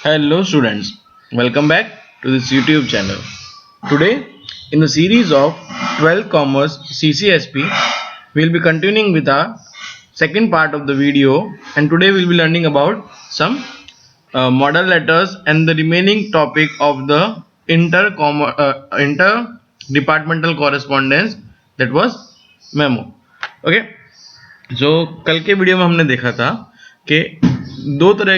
Hello students, welcome back to this YouTube channel. Today in the series of 12 Commerce CCSP, we will be continuing with our second part of the video, and today we will be learning about some model letters and the remaining topic of the interdepartmental correspondence, that was memo. Okay, जो कल के video में हमने देखा था कि दो तरह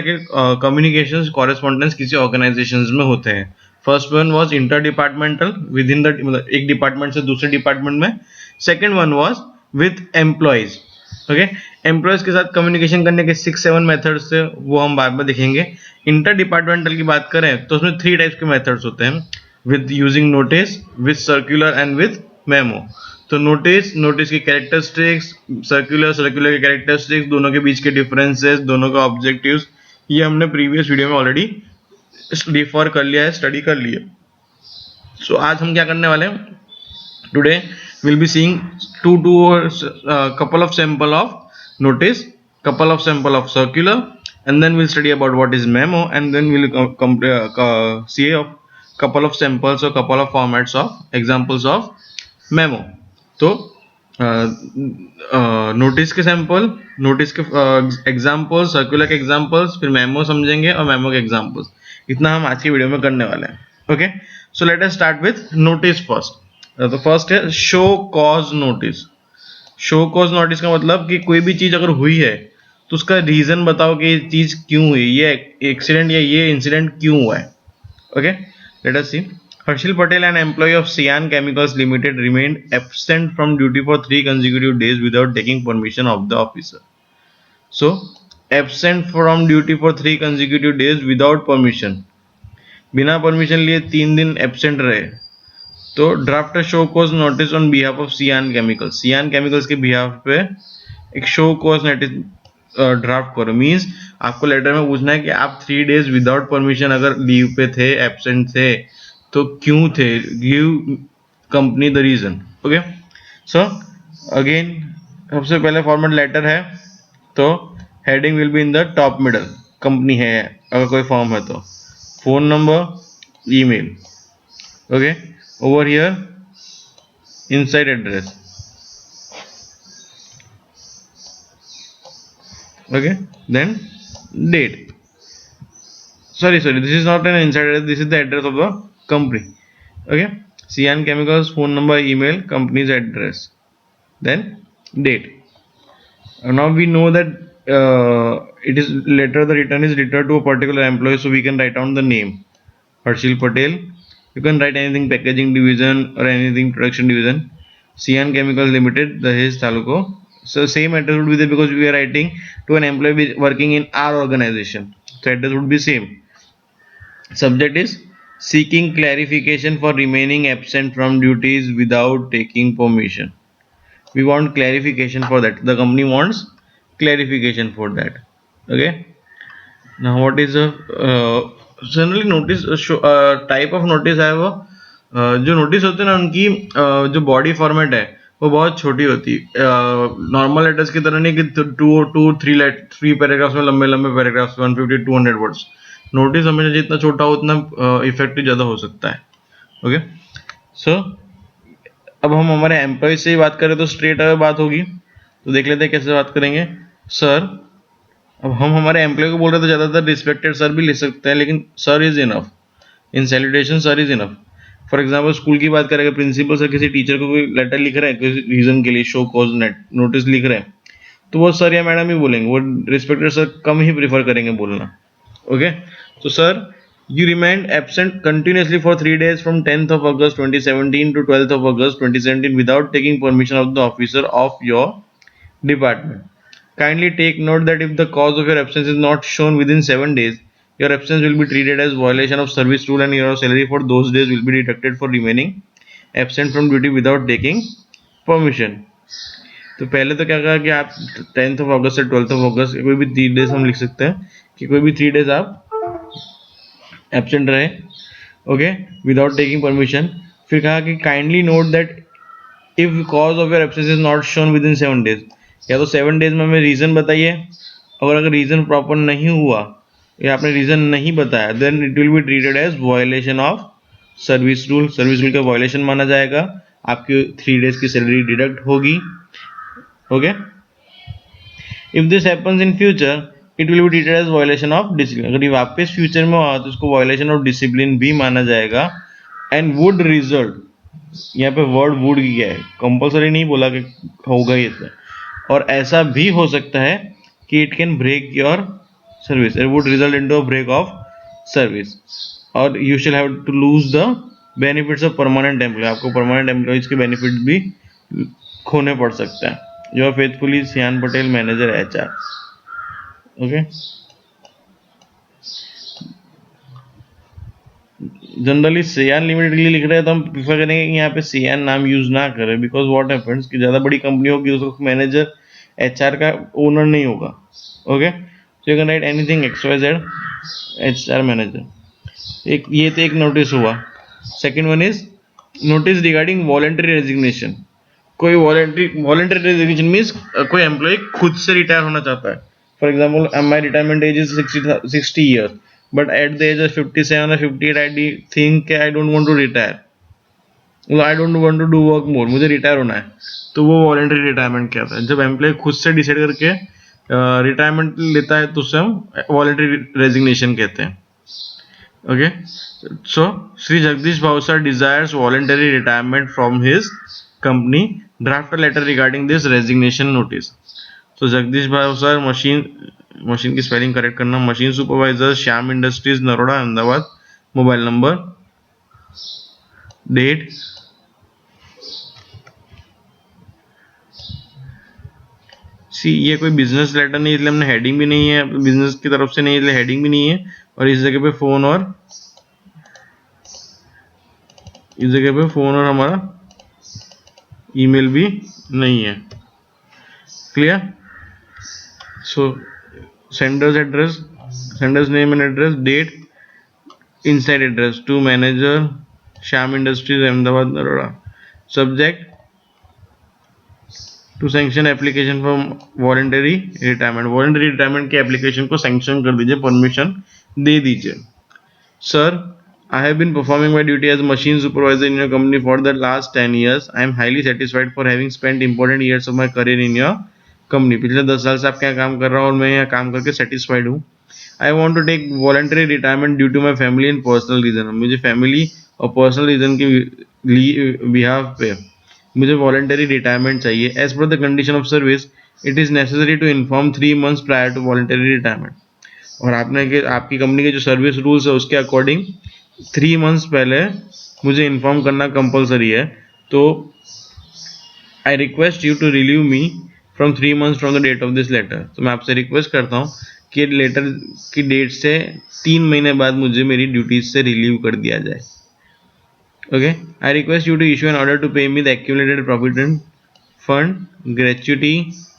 के कम्युनिकेशंस कॉरेस्पॉन्डेंस किसी ऑर्गेनाइजेशंस में होते हैं. First one was inter departmental with in the मतलब एक डिपार्टमेंट से दूसरे डिपार्टमेंट में. Second one was with employees. Okay, employees के साथ कम्युनिकेशन करने के 6-7 मेथड्स थे, वो हम बाद में देखेंगे. इंटर डिपार्टमेंटल की बात करें तो उसमें 3 टाइप्स के मेथड्स होते हैं, with using notice, with circular and with memo. तो नोटिस की कैरेक्टरिस्टिक्स, सर्कुलर के कैरेक्टरिस्टिक्स, दोनों के बीच के डिफरेंसेस, दोनों का ऑब्जेक्टिव्स, ये हमने प्रीवियस वीडियो में ऑलरेडी रिफर कर लिया है, स्टडी कर लिया. सो आज हम क्या करने वाले हैं? Today will be seeing couple of sample of notice, couple of sample of circular, and then we'll study about what is memo, and then we'll see a couple of samples or couple of formats of examples of memo. तो notice के sample, notice के example, circular के examples, फिर memo समझेंगे और memo के examples. इतना हम आज की वीडियो में करने वाले हैं. Okay, so let us start with notice first. तो फर्स्ट है show cause notice. Show cause notice का मतलब कि कोई भी चीज अगर हुई है तो उसका रीजन बताओ कि ये चीज क्यों हुई, ये एक्सीडेंट या ये इंसिडेंट क्यों हुआ है. Okay, let us see. Harshil Patel, an employee of Cyan Chemicals Limited, remained absent from duty for 3 consecutive days without taking permission of the officer. So, absent from duty for 3 consecutive days without permission. बिना permission लिए 3 दिन absent रहे. तो draft a show cause notice on behalf of Cyan Chemicals. Cyan Chemicals के behalf पे एक show cause notice draft करो. Means आपको लेटर में पूछना है कि आप 3 डेज विदाउट परमिशन अगर लीव पे थे, एब्सेंट थे, तो क्यों थे, give company the reason. Okay, so again सबसे पहले फॉर्मेट लेटर है, तो heading will be in the top middle. Company है अगर कोई फॉर्म है तो, phone number, email. Okay, over here inside address. Okay, then date. sorry, this is not an inside address, this is the address of the company. Okay, Cyan Chemicals phone number, email, company's address, then date. Now we know that it is letter, the return is returned to a particular employee, so we can write down the name Harshil Patel. You can write anything, packaging division or anything, production division, Cyan Chemicals Limited, the his taluko. So same address would be there because we are writing to an employee working in our organization, so address would be same. Subject is seeking clarification for remaining absent from duties without taking permission. We want clarification for that. The company wants clarification for that. Okay. Now what is a generally notice type of notice है वो जो notice होते हैं ना, उनकी जो body format है वो बहुत छोटी होती है. नॉर्मल लेटर्स की तरह नहीं कि 3 पैराग्राफ्स में लंबे लंबे पैराग्राफ्स, 150-200 वर्ड्स. नोटिस हमेशा जितना छोटा हो उतना इफेक्टिव ज़्यादा हो सकता है. ओके, सो अब हम हमारे एम्प्लॉय से ही बात करें तो स्ट्रेट अवे बात होगी. तो देख लेते हैं कैसे बात करेंगे. सर, अब हम हमारे एम्प्लॉय को बोल रहे तो ज़्यादातर रिस्पेक्टेड सर भी लिख सकते हैं, लेकिन sir is enough. In salutation sir is enough. For example school की बात करेंगे, प्रिंसिपल सर किसी टीचर को कोई लेटर लिख रहे हैं किसी रीजन के लिए, शो कॉज नोटिस लिख रहे हैं, तो वो सर या मैडम ही बोलेंगे, वो रिस्पेक्टेड सर कम ही प्रीफर करेंगे बोलना. Okay, so sir, you remained absent continuously for 3 days from 10th of August 2017 to 12th of August 2017 without taking permission of the officer of your department. Kindly take note that if the cause of your absence is not shown within 7 days, your absence will be treated as violation of service rule and your salary for those days will be deducted for remaining absent from duty without taking permission. तो पहले तो क्या कहा कि आप 10th of August से 12th of August कोई भी 3 डेज हम लिख सकते हैं कि कोई भी 3 डेज आप एब्सेंट रहे. Okay, without taking permission. फिर कहा कि kindly note that if cause of your absence is not shown with in 7 days. या तो 7 डेज में हमें रीजन बताइए, और अगर रीजन प्रॉपर नहीं हुआ या आपने रीजन नहीं बताया, then it will be treated as violation of service rule. Service rule का वायलेशन माना जाएगा, आपकी 3 days की सैलरी डिडक्ट होगी। Okay, if this happens in future it will be treated as violation of discipline. अगर ये वापस फ्यूचर में हुआ तो उसको वायलेशन ऑफ डिसिप्लिन भी माना जाएगा। एंड वुड रिजल्ट, यहाँ पे वर्ड वुड किया है, कंपल्सरी नहीं बोला कि होगा ये तो, और ऐसा भी हो सकता है कि it can break your service, it would result into a break of service, और you shall have to lose the benefits of permanent employ. आपको परमानेंट एम्प्लॉयज के बेनिफिट भी खोने पड़ सकता है। Your faithfully Sian Patel, manager HR। Okay, generally Sian limited के लिए लिख रहे हैं तो हम प्रीफर करेंगे कि यहाँ पे सियान नाम यूज ना करें, बिकॉज व्हाट हैपेंस कि ज़्यादा बड़ी कंपनी होगी उसको मैनेजर HR का ओनर नहीं होगा। Okay, so you can write anything XYZ HR manager. एक ये तो एक नोटिस हुआ। Second one is notice regarding voluntary resignation. कोई वॉलेंटरी रेजिग्नेशन मीन्स कोई एम्प्लॉय खुद से रिटायर होना चाहता है। For example my retirement age is 60 years, but at the age of 57 or 58 I think I don't want to retire, I don't want to do work more, मुझे retire होना है, तो वो वॉलेंटरी रिटायरमेंट कहता है। जब एम्प्लॉय खुद से डिसाइड करके रिटायरमेंट लेता है तो उसे हम वॉलेंटरी रेजिग्नेशन कहते हैं। Okay, so Shri Jagdish Bhavsar desires voluntary retirement from his company, draft a letter regarding this resignation notice. तो जगदीश भावसार, मशीन की स्पेलिंग करेक्ट करना, machine supervisor, Shyam Industries, Naroda, Ahmedabad, mobile number, date, ये कोई बिजनेस लेटर नहीं, इसलिए हमने हेडिंग भी नहीं है, बिजनेस की तरफ से नहीं इसलिए हेडिंग भी नहीं है, और इस जगह पे फोन और हमारा ईमेल भी नहीं है। Clear? So sender's address, sender's name and address, date, inside address to manager, Shyam Industries, Ahmedabad, Naroda. Subject to sanction application for voluntary retirement. Voluntary retirement के एप्लीकेशन को सैंक्शन कर दीजिए, परमिशन दे दीजिए। Sir, I have been performing my duty as a machine supervisor in your company for the last 10 years. I am highly satisfied for having spent important years of my career in your company. पिछले 10 साल से आप क्या काम कर रहा हूँ और मैं यहाँ काम करके satisfied हूँ। I want to take voluntary retirement due to my family and personal reason. मुझे family और personal reason के behalf पे मुझे voluntary retirement चाहिए। As per the condition of service, it is necessary to inform 3 months prior to voluntary retirement. और आपकी company के जो सर्विस रूल्स है उसके अकॉर्डिंग 3 months पहले मुझे इन्फॉर्म करना कंपलसरी है। तो I request you to relieve me from 3 months from the date of this letter. तो मैं आपसे रिक्वेस्ट करता हूँ कि लेटर की डेट से 3 महीने बाद मुझे मेरी ड्यूटीज से रिलीव कर दिया जाए। Okay, I request you to issue an order to pay me the accumulated provident fund, gratuity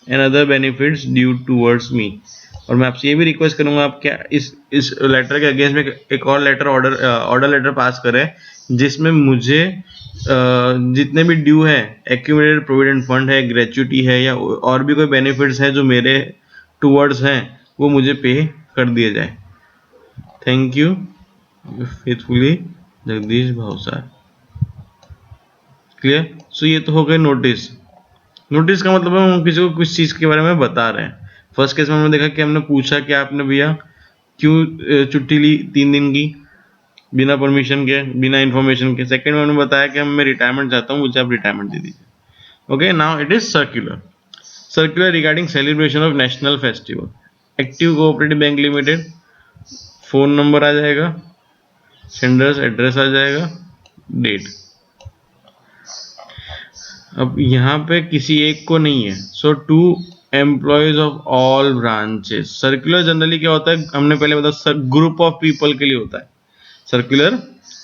and other benefits due towards me. और मैं आपसे ये भी रिक्वेस्ट करूंगा आप क्या इस लेटर के अगेंस्ट में एक और लेटर ऑर्डर लेटर पास करें जिसमें मुझे जितने भी ड्यू है, एक्यूमुलेटेड प्रोविडेंट फंड है, ग्रेच्युटी है या और भी कोई बेनिफिट्स है जो मेरे टूवर्ड्स हैं, वो मुझे पे कर दिए जाए। Thank you, faithfully Jagdish Bhavsar. Clear? So ये तो हो गए नोटिस। नोटिस का मतलब है हम किसी को कुछ चीज़ के बारे में बता रहे हैं। फर्स्ट केस में हमने देखा कि हमने पूछा कि आपने भैया क्यों छुट्टी ली 3 दिन की बिना परमिशन के, बिना इन्फॉर्मेशन के। सेकंड में हमने बताया कि मैं रिटायरमेंट चाहता हूँ, मुझे आप रिटायरमेंट दे दीजिए। Okay, now it is circular regarding celebration of national festival. Active cooperative bank limited, phone number आ जाएगा, सेंडर्स एड्रेस आ जाएगा, डेट। अब यहाँ पे किसी एक को नहीं है, सो 2 employees of all branches. Circular generally क्या होता है, हमने पहले बताया ग्रुप ऑफ पीपल के लिए होता है, सर्कुलर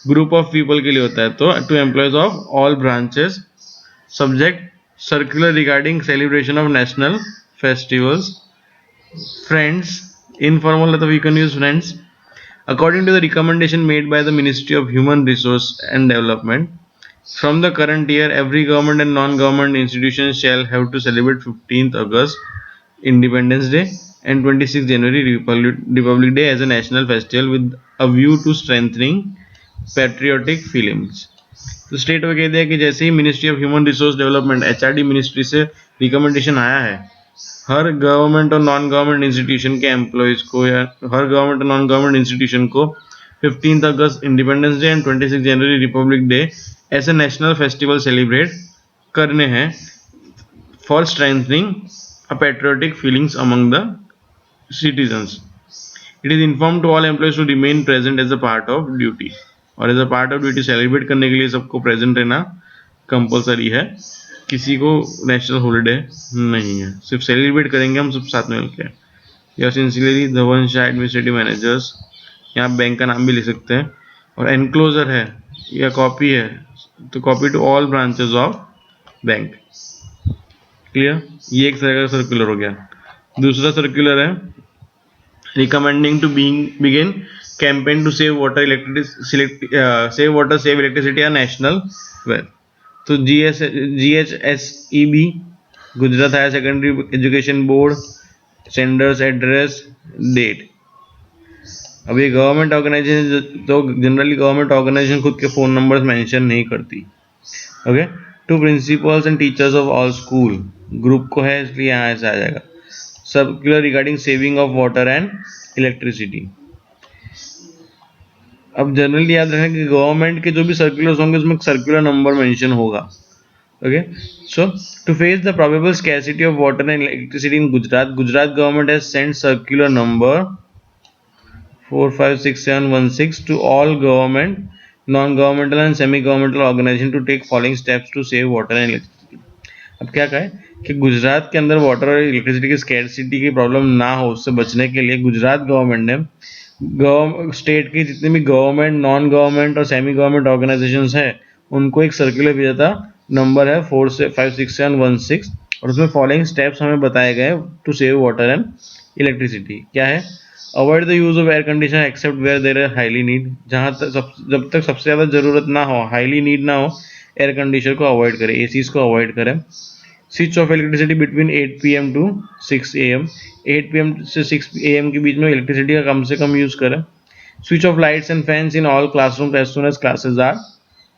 ग्रुप ऑफ पीपल के लिए होता है। तो 2 employees of all branches. Subject circular regarding celebration of national festivals. Friends, informal है तो we can use friends. According to the recommendation made by the ministry of human resource and development, from the current year, every government and non-government institution shall have to celebrate 15th August, Independence Day, and 26 January Republic Day as a national festival with a view to strengthening patriotic feelings. तो state में कह दिया कि जैसे ही ministry of human resource development HRD ministry से recommendation आया है, हर गवर्नमेंट और नॉन गवर्नमेंट इंस्टीट्यूशन के एम्प्लॉयज को या हर गवर्नमेंट और नॉन गवर्नमेंट इंस्टीट्यूशन को 15 अगस्त इंडिपेंडेंस डे एंड 26 जनवरी रिपब्लिक डे ऐसे नेशनल फेस्टिवल सेलिब्रेट करने हैं for strengthening a patriotic feelings among the citizens. It is informed to all employees to remain present as a part of duty. और as a part of duty celebrate करने के लिए सबको present रहना compulsory है, किसी को नेशनल हॉलीडे नहीं है, सिर्फ सेलिब्रेट करेंगे हम सब साथ में मिलकर. या sincerely Dhawan Shah administrative managers, यहाँ बैंक का नाम भी लिख सकते हैं. और एनक्लोजर है या कॉपी है तो copy to all branches of bank. Clear? ये एक तरह का सर्कुलर हो गया. दूसरा सर्कुलर है recommending to begin campaign to save water save electricity या नेशनल वेल. तो GHSEB Gujarat higher secondary education board, sender's address, date. अब ये गवर्नमेंट ऑर्गेनाइजेशन, तो जनरली गवर्नमेंट ऑर्गेनाइजेशन खुद के फोन नंबर्स मेंशन नहीं करती. Okay. To principals and teachers of all school, group को है इसलिए यहाँ ऐसा आ जाएगा. Circular regarding saving of water and electricity. अब जनरली याद रखें कि गवर्नमेंट के जो भी सर्कुलर्स होंगे उसमें सर्कुलर नंबर मेंशन होगा. Okay. So to face the probable scarcity of water and electricity in Gujarat government has sent circular number 456716 to all government, non-governmental and semi-governmental organization to take following steps to save water and electricity. अब क्या कहे कि गुजरात के अंदर water और electricity की scarcity की problem ना हो, उससे बचने के लिए गुजरात गवर्नमेंट ने स्टेट की जितनी भी गवर्नमेंट, नॉन गवर्नमेंट और सेमी गवर्नमेंट ऑर्गेनाइजेशंस हैं उनको एक सर्कुलर भेजा था. नंबर है 456716 और उसमें फॉलोइंग स्टेप्स हमें बताए गए to save water and electricity. क्या है? Avoid the use of air conditioner except where there is highly need. जहाँ तक जब तक सबसे ज़्यादा ज़रूरत ना हो, हाईली नीड ना हो, एयर कंडीशनर को अवॉइड करें, एसीज को अवॉइड करें. Switch off electricity between 8 PM to 6 AM. 8 PM से 6 AM के बीच में इलेक्ट्रिसिटी का कम से कम यूज़ करें. Switch off lights and fans in all classroom as soon as classes are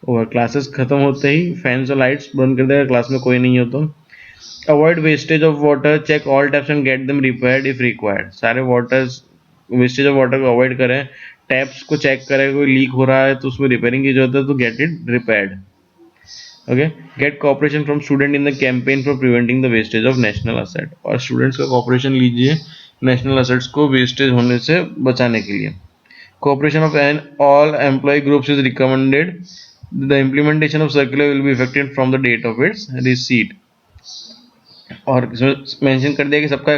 over. Classes खत्म होते ही फैंस और लाइट्स बंद कर देगा, क्लास में कोई नहीं हो तो. Avoid wastage of water, check all taps and get them repaired if required. सारे वेस्टेज ऑफ वाटर को अवॉइड करें, टैप्स को चेक करें, कोई लीक हो रहा है तो उसमें रिपेयरिंग की जरूरत है तो get it repaired. Okay. Get cooperation from student in the campaign for preventing the wastage of national asset. और स्टूडेंट्स का कोऑपरेशन लीजिए नेशनल असेट्स को वेस्टेज होने से बचाने के लिए. Cooperation of all employee groups is recommended. The implementation of circular will be effected from the date of its receipt. और मेंशन कर दिया कि सबका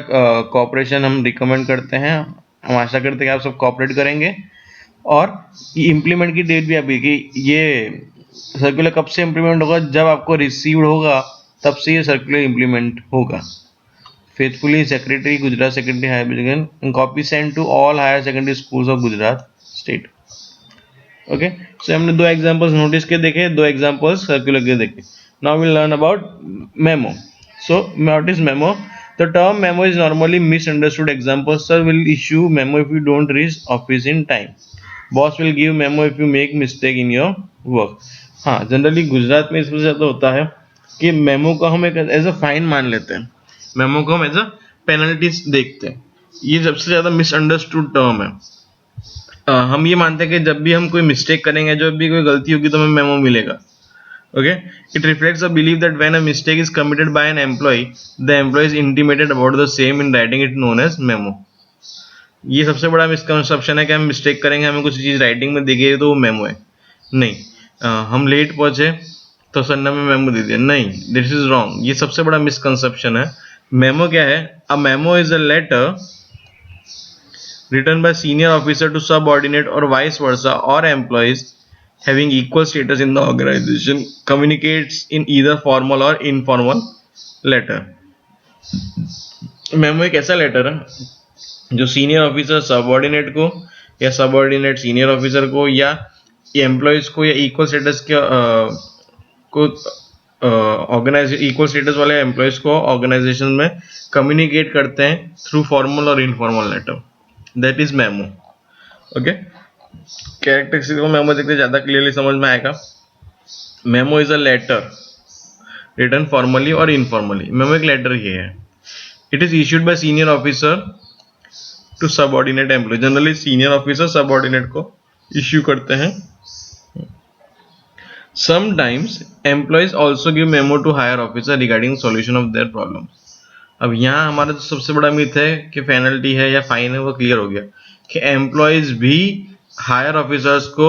कोऑपरेशन हम रिकमेंड करते हैं, हम आशा करते हैं कि आप सब कोऑपरेट करेंगे. और इम्प्लीमेंट की डेट भी अभी कि ये सर्कुलर कब से इम्प्लीमेंट होगा, जब आपको रिसीव्ड होगा तब से ये सर्कुलर इम्प्लीमेंट होगा. Faithfully secretary Gujarat secondary higher education and copy send to all higher secondary schools of Gujarat state. Okay. So हमने 2 एग्जांपल्स नोटिस के देखे, 2 एग्जांपल्स सर्कुलर के देखे. Now we will learn about memo. So what is memo? The term memo is normally misunderstood. Example, sir will issue memo if you don't reach office in time. Boss will give memo if you make mistake in your work. हाँ, generally Gujarat में इसमें ज़्यादा होता है कि memo को हम एक एज अ फाइन मान लेते हैं, मेमो को हम एज अ पेनल्टीज देखते हैं. ये सबसे ज़्यादा मिसअंडरस्टूड टर्म है. हम ये मानते हैं कि जब भी हम कोई मिस्टेक करेंगे, जब भी कोई गलती होगी तो हमें मेमो मिलेगा. Okay, it reflects a belief that when a mistake is committed by an employee, the employee is intimated about the same in writing, it known as memo. ये सबसे बड़ा मिसकंसेप्शन है कि हम मिस्टेक करेंगे, हमें कुछ चीज़ राइटिंग में दिखेगी तो वो मेमो है. नहीं. हम लेट पहुंचे तो सर ने हमें मेमो दे दिया. नहीं, दिस इज रॉन्ग. ये सबसे बड़ा मिसकंसेप्शन है. मेमो क्या है? A memo is a letter written by senior officer to subordinate or vice versa or employees having equal status in the organization, communicates in either formal or informal letter. Memo एक ऐसा letter है जो senior officer subordinate को या subordinate senior officer को या employees को या इक्वल स्टेटस के को ऑर्गेनाइज इक्वल स्टेटस वाले एम्प्लॉयज को ऑर्गेनाइजेशन में कम्युनिकेट करते हैं थ्रू फॉर्मल और informal letter, that is memo. Okay, characteristics को मेमो देखते ज़्यादा क्लियरली समझ में आएगा। Memo is a letter written formally और इनफॉर्मली। मेमो एक लेटर ही है। It is issued by senior officer to subordinate employee. Generally senior officer subordinate को इश्यू करते हैं। Sometimes employees also give memo to higher officer regarding solution of their problem। अब यहाँ हमारा जो सबसे बड़ा मिथ है कि पेनल्टी है या फाइन है वो क्लियर हो गया कि एम्प्लॉयज भी हायर ऑफिसर्स को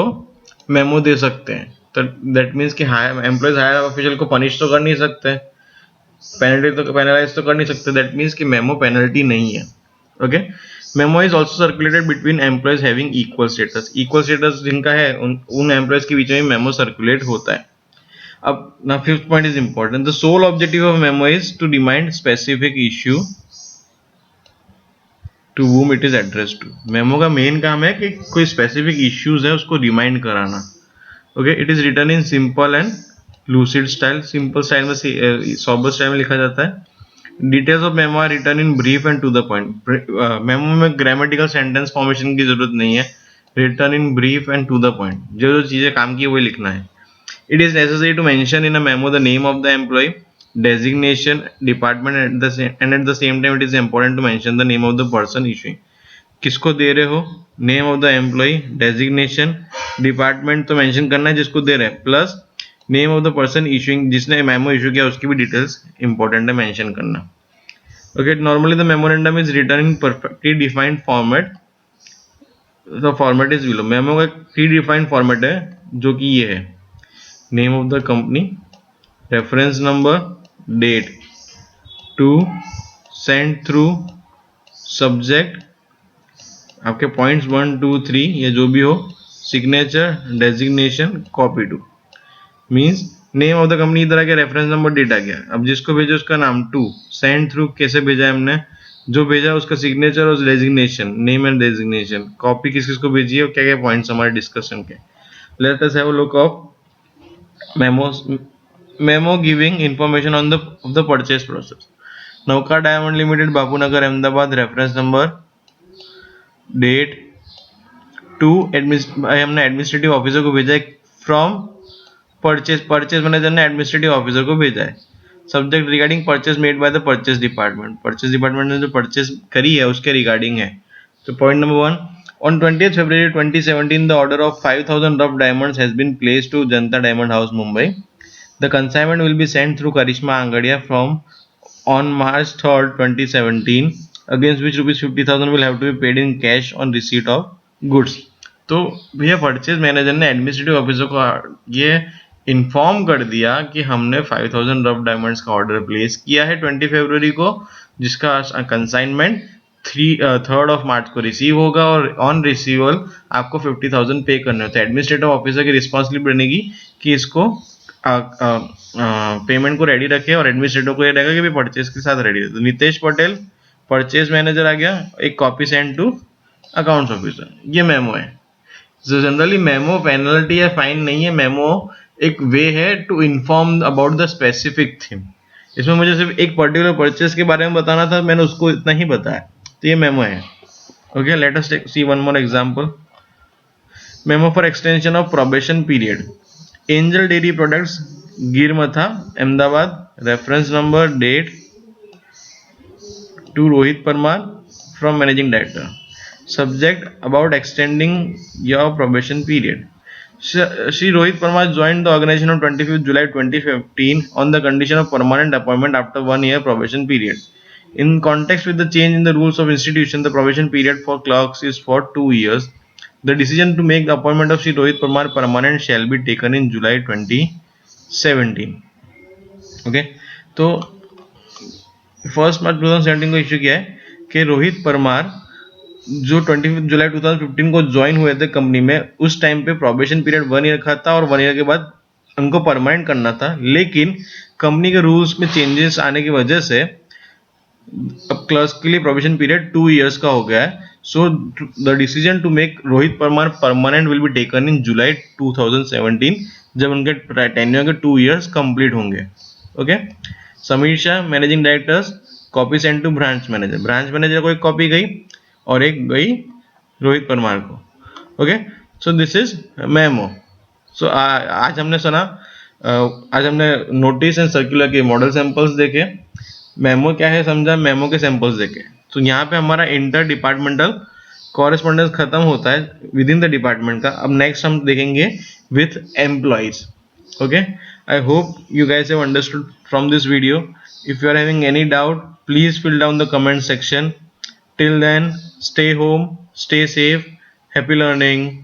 मेमो दे सकते हैं। तो दैट मीन्स कि हायर एम्प्लॉयज हायर ऑफिसर को पनिश तो कर नहीं सकते, पेनल्टी तो पेनलाइज तो कर नहीं सकते। दैट मीन्स कि मेमो पेनल्टी नहीं है। Okay, memo is also circulated between employees having equal status. Equal status जिनका है उन एम्प्लॉयज के बीच में मेमो सर्कुलेट होता है। अब ना fifth point is important. The sole objective of memo is to remind specific issue to whom it is address to. Memo का मेन काम है कि कोई स्पेसिफिक इश्यूज है उसको रिमाइंड कराना। Okay, it is written in simple and lucid style. Simple style में sober style में लिखा जाता है। Details of memo are written in brief and to the point. Memo में ग्रामेटिकल सेंटेंस फॉर्मेशन की जरूरत नहीं है। Written in brief and to the point, जो जो चीजें काम की वही लिखना है। It is necessary to mention in a memo the name of the employee, designation, department and at the same time it is important to mention the name of the person issuing. किसको दे रहे हो, name of the employee, designation, department तो mention करना है जिसको दे रहे हैं, plus name of the person issuing, जिसने मेमो इशू किया उसकी भी डिटेल्स इंपॉर्टेंट है मेंशन करना। Okay, normally the memorandum is written in perfectly defined format. The format is below. Memo का प्री डिफाइंड फॉर्मेट है जो कि ये है, name of the company, reference number, date, to, send through, subject, आपके points 1 2 3 ये जो भी हो, signature, designation, copy to. Means name of the company इधर आ गया, रेफरेंस नंबर, डेट आ गया। अब जिसको भेजा उसका नाम, टू, सेंड थ्रू कैसे भेजा है हमने, जो भेजा उसका सिग्नेचर और designation, name and designation, copy किस किस को भेजी है और क्या क्या पॉइंट्स हमारे डिस्कशन के। Let us have a look of memos. Memo giving information on the purchase process. Nauka Diamond Limited, Bapunagar, Ahmedabad, reference number, date, to हमने एडमिनिस्ट्रेटिव ऑफिसर को भेजा है फ्रॉम परचेज मैनेजर ने एडमिनिस्ट्रेटिव ऑफिसर को भेजा है। Subject regarding purchase made by the purchase department. Purchase department ने जो परचेज करी है उसके रिगार्डिंग है। तो point number 1, on 20th February 2017 the order of 5000 rough diamonds has been placed to Janta Diamond House Mumbai. The consignment will be sent through Karishma Angadia from on March 3rd 2017 against which ₹50,000 will have to be paid in cash on receipt of goods. तो भैया purchase manager ने administrative officer को ये inform कर दिया कि हमने 5000 rough diamonds का ऑर्डर प्लेस किया है 20 फरवरी को, जिसका कंसाइनमेंट 3rd March को रिसीव होगा और ऑन रिसीवल आपको 50,000 पे करने होते हैं। एडमिनिस्ट्रेटिव ऑफिसर की रिस्पॉन्सिबिलिटी बनेगी कि इसको पेमेंट को रेडी रखे और एडमिनिस्ट्रेटिव को ये रहेगा कि भी परचेज के साथ रेडी है। तो नितेश पटेल परचेज मैनेजर आ गया, एक copy send to accounts officer. ये मेमो है। तो जनरली मेमो पेनल्टी या फाइन नहीं है, मेमो एक वे है to inform about the specific thing. इसमें मुझे सिर्फ एक पर्टिकुलर परचेज के बारे में बताना था, मैंने उसको इतना ही बताया, तो ये मेमो है। Okay, let us see one more example. Memo for extension of probation period. Angel Dairy Products, Girmatha, Ahmedabad, reference number, date, to Rohit Parmar from managing director. Subject about extending your probation period. Shri Rohit Parmar joined the organization on 25th July 2015 on the condition of permanent appointment after 1 year probation period. In context with the change in the rules of institution, the probation period for clerks is for 2 years. The decision to make the appointment of Shri Rohit Parmar permanent shall be taken in July 2017. Okay, तो 1 March 2017 को issue किया है कि रोहित परमार जो 25 जुलाई 2015 को join हुए थे company में, उस टाइम पे प्रोबेशन पीरियड 1 ईयर का था और 1 ईयर के बाद उनको परमानेंट करना था, लेकिन कंपनी के रूल्स में चेंजेस आने की वजह से अब क्लर्क्स के लिए प्रोबेशन पीरियड 2 इयर्स का हो गया है। So the decision to make Rohit Parmar permanent will be taken in July 2017 जब उनके टेन्योर के 2 years कंप्लीट होंगे। Okay, Sameer Shah managing directors, copy send to branch manager, branch manager को एक कॉपी गई और एक गई रोहित परमार को। Okay, so this is memo. So आज हमने सुना, आज हमने नोटिस एंड सर्कुलर के मॉडल सैंपल्स देखे, मेमो क्या है समझा, मेमो के सैंपल्स देखे। तो यहाँ पे हमारा इंटर डिपार्टमेंटल कॉरेस्पॉन्डेंस खत्म होता है विद इन द डिपार्टमेंट का। अब नेक्स्ट हम देखेंगे with employees. Okay, I hope you guys have understood from this video. If you are having any doubt, please fill down the comment section. Till then, stay home, stay safe, happy learning.